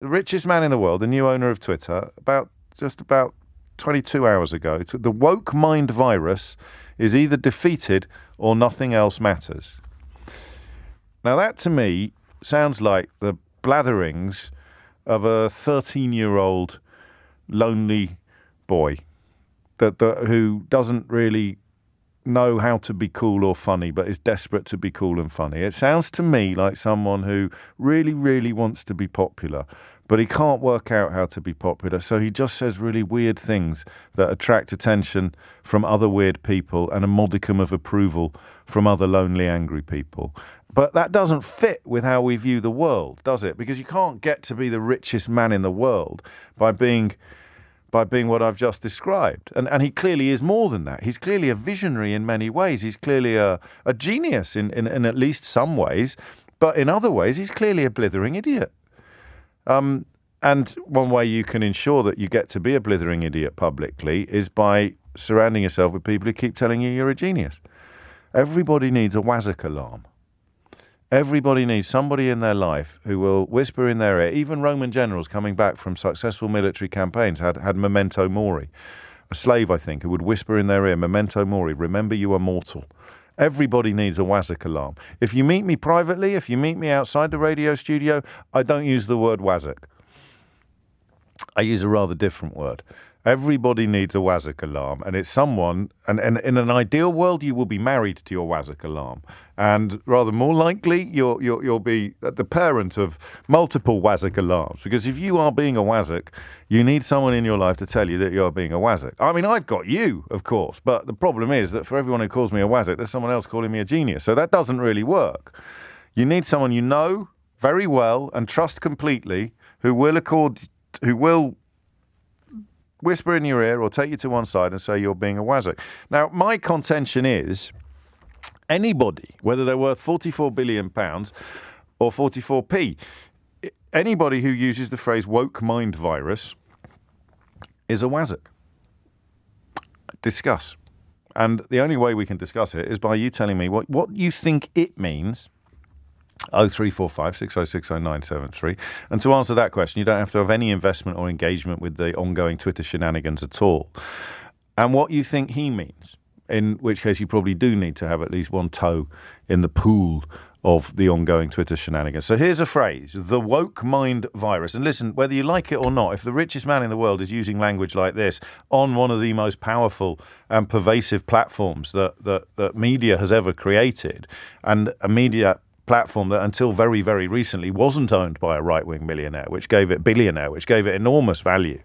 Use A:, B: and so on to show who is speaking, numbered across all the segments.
A: The richest man in the world, the new owner of Twitter, just about 22 hours ago, the woke mind virus is either defeated or nothing else matters. Now that to me sounds like the blatherings of a 13-year-old lonely boy who doesn't really know how to be cool or funny, but is desperate to be cool and funny. It sounds to me like someone who really, really wants to be popular, but he can't work out how to be popular, so he just says really weird things that attract attention from other weird people and a modicum of approval from other lonely, angry people. But that doesn't fit with how we view the world, does it? Because you can't get to be the richest man in the world by being what I've just described. And he clearly is more than that. He's clearly a visionary in many ways. He's clearly a genius in at least some ways. But in other ways, he's clearly a blithering idiot. And one way you can ensure that you get to be a blithering idiot publicly is by surrounding yourself with people who keep telling you you're a genius. Everybody needs a WASIC alarm. Everybody needs somebody in their life who will whisper in their ear. Even Roman generals coming back from successful military campaigns had memento mori. A slave, I think, who would whisper in their ear, memento mori, remember you are mortal. Everybody needs a WASIC alarm. If you meet me privately, if you meet me outside the radio studio, I don't use the word WASIC. I use a rather different word. Everybody needs a WASIC alarm, and it's someone, and in an ideal world, you will be married to your WASIC alarm. And rather more likely, you'll be the parent of multiple WASIC alarms. Because if you are being a WASIC, you need someone in your life to tell you that you're being a WASIC. I mean, I've got you, of course, but the problem is that for everyone who calls me a WASIC, there's someone else calling me a genius. So that doesn't really work. You need someone you know very well and trust completely, who will whisper in your ear or take you to one side and say you're being a WASIC. Now, my contention is anybody, whether they're worth £44 billion or 44p, anybody who uses the phrase woke mind virus is a WASIC. Discuss. And the only way we can discuss it is by you telling me what you think it means. 0345 6060 973. And to answer that question, you don't have to have any investment or engagement with the ongoing Twitter shenanigans at all. And what you think he means, in which case you probably do need to have at least one toe in the pool of the ongoing Twitter shenanigans. So here's a phrase, the woke mind virus. And listen, whether you like it or not, if the richest man in the world is using language like this on one of the most powerful and pervasive platforms that media has ever created, and a media platform that until very, very recently wasn't owned by a right-wing billionaire, which gave it enormous value.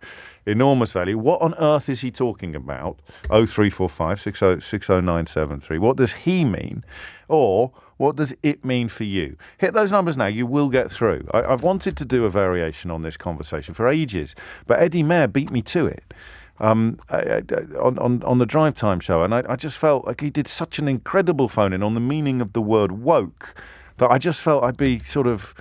A: What on earth is he talking about? 0345 6060 973. What does he mean? Or what does it mean for you? Hit those numbers now. You will get through. I've wanted to do a variation on this conversation for ages, but Eddie Mair beat me to it. On the Drive Time show, and I just felt like he did such an incredible phone-in on the meaning of the word woke that I just felt I'd be sort of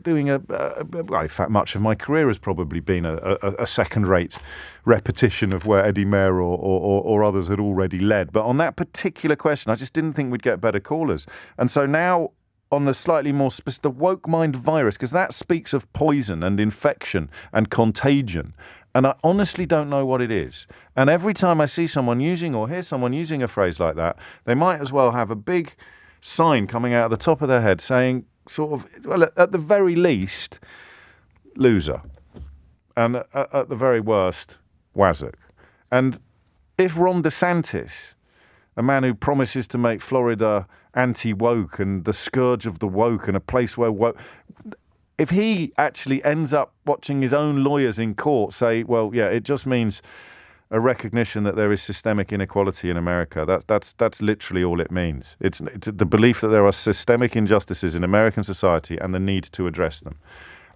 A: doing well, in fact, much of my career has probably been a second-rate repetition of where Eddie Mair or others had already led. But on that particular question, I just didn't think we'd get better callers. And so now, on the slightly more specific, the woke mind virus, because that speaks of poison and infection and contagion. And I honestly don't know what it is. And every time I see someone using or hear someone using a phrase like that, they might as well have a big sign coming out of the top of their head saying, sort of, well, at the very least, loser. And at the very worst, WASIC. And if Ron DeSantis, a man who promises to make Florida anti-woke and the scourge of the woke and a place where woke, if he actually ends up watching his own lawyers in court say, well, yeah, it just means a recognition that there is systemic inequality in America. That's literally all it means. It's the belief that there are systemic injustices in American society and the need to address them.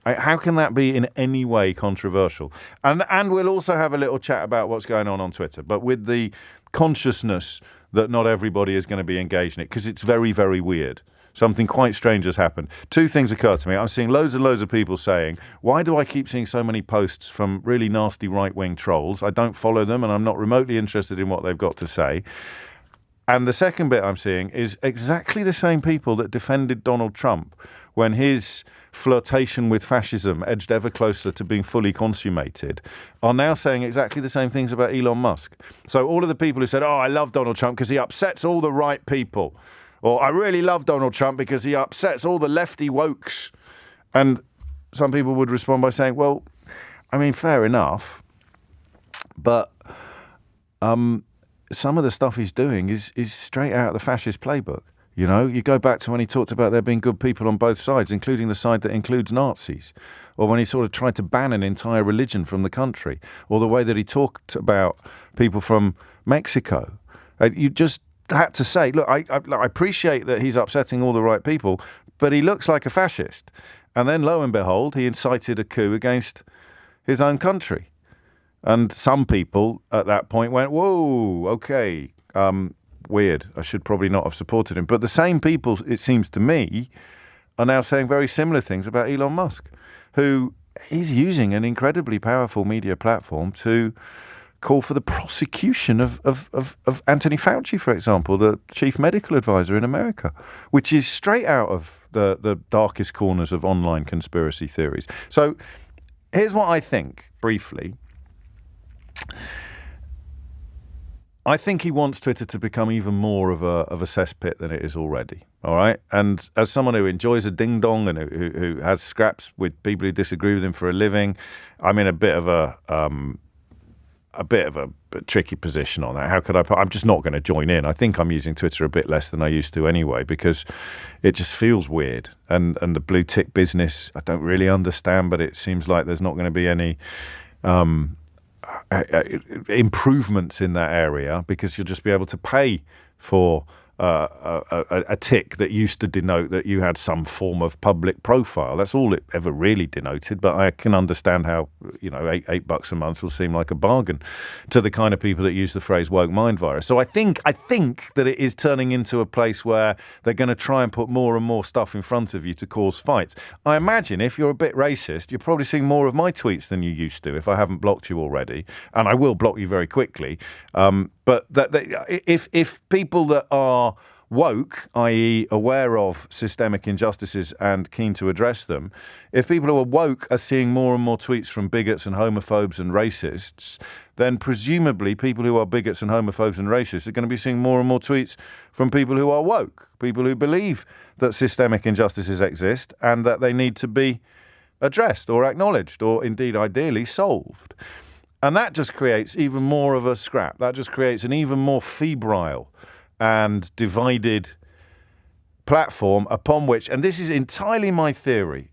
A: How can that be in any way controversial? And we'll also have a little chat about what's going on Twitter, but with the consciousness that not everybody is going to be engaged in it, because it's very, very weird. Something quite strange has happened. Two things occur to me. I'm seeing loads and loads of people saying, why do I keep seeing so many posts from really nasty right-wing trolls? I don't follow them and I'm not remotely interested in what they've got to say. And the second bit I'm seeing is exactly the same people that defended Donald Trump when his flirtation with fascism edged ever closer to being fully consummated are now saying exactly the same things about Elon Musk. So all of the people who said, oh, I love Donald Trump because he upsets all the right people, or I really love Donald Trump because he upsets all the lefty wokes. And some people would respond by saying, well, I mean, fair enough, but some of the stuff he's doing is straight out of the fascist playbook. You know, you go back to when he talked about there being good people on both sides, including the side that includes Nazis, or when he sort of tried to ban an entire religion from the country, or the way that he talked about people from Mexico. You just had to say, look, I appreciate that he's upsetting all the right people, but he looks like a fascist. And then, lo and behold, he incited a coup against his own country. And some people at that point went, whoa, okay, weird. I should probably not have supported him. But the same people, it seems to me, are now saying very similar things about Elon Musk, who is using an incredibly powerful media platform to call for the prosecution of Anthony Fauci, for example, the chief medical advisor in America, which is straight out of the darkest corners of online conspiracy theories. So here's what I think, briefly. I think he wants Twitter to become even more of a cesspit than it is already. All right, and as someone who enjoys a ding dong and who has scraps with people who disagree with him for a living, I'm in a bit of a tricky position on that. How could I? I'm just not going to join in. I think I'm using Twitter a bit less than I used to anyway because it just feels weird. And the blue tick business, I don't really understand, but it seems like there's not going to be any improvements in that area because you'll just be able to pay for a tick that used to denote that you had some form of public profile. That's all it ever really denoted. But I can understand how, you know, $8 a month will seem like a bargain to the kind of people that use the phrase woke mind virus. So I think that it is turning into a place where they're going to try and put more and more stuff in front of you to cause fights. I imagine if you're a bit racist, you're probably seeing more of my tweets than you used to if I haven't blocked you already. And I will block you very quickly. But if people that are woke, i.e. aware of systemic injustices and keen to address them, if people who are woke are seeing more and more tweets from bigots and homophobes and racists, then presumably people who are bigots and homophobes and racists are going to be seeing more and more tweets from people who are woke, people who believe that systemic injustices exist and that they need to be addressed or acknowledged or indeed ideally solved. And that just creates even more of a scrap. That just creates an even more febrile and divided platform upon which, and this is entirely my theory,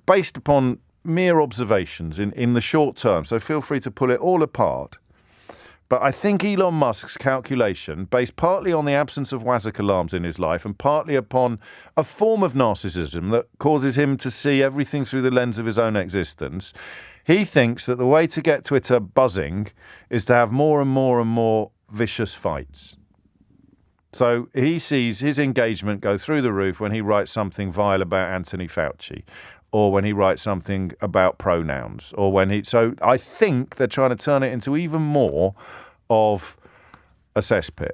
A: based upon mere observations in the short term, so feel free to pull it all apart. But I think Elon Musk's calculation, based partly on the absence of WASIC alarms in his life and partly upon a form of narcissism that causes him to see everything through the lens of his own existence, he thinks that the way to get Twitter buzzing is to have more and more and more vicious fights. So he sees his engagement go through the roof when he writes something vile about Anthony Fauci, or when he writes something about pronouns, or when he... So I think they're trying to turn it into even more of a cesspit.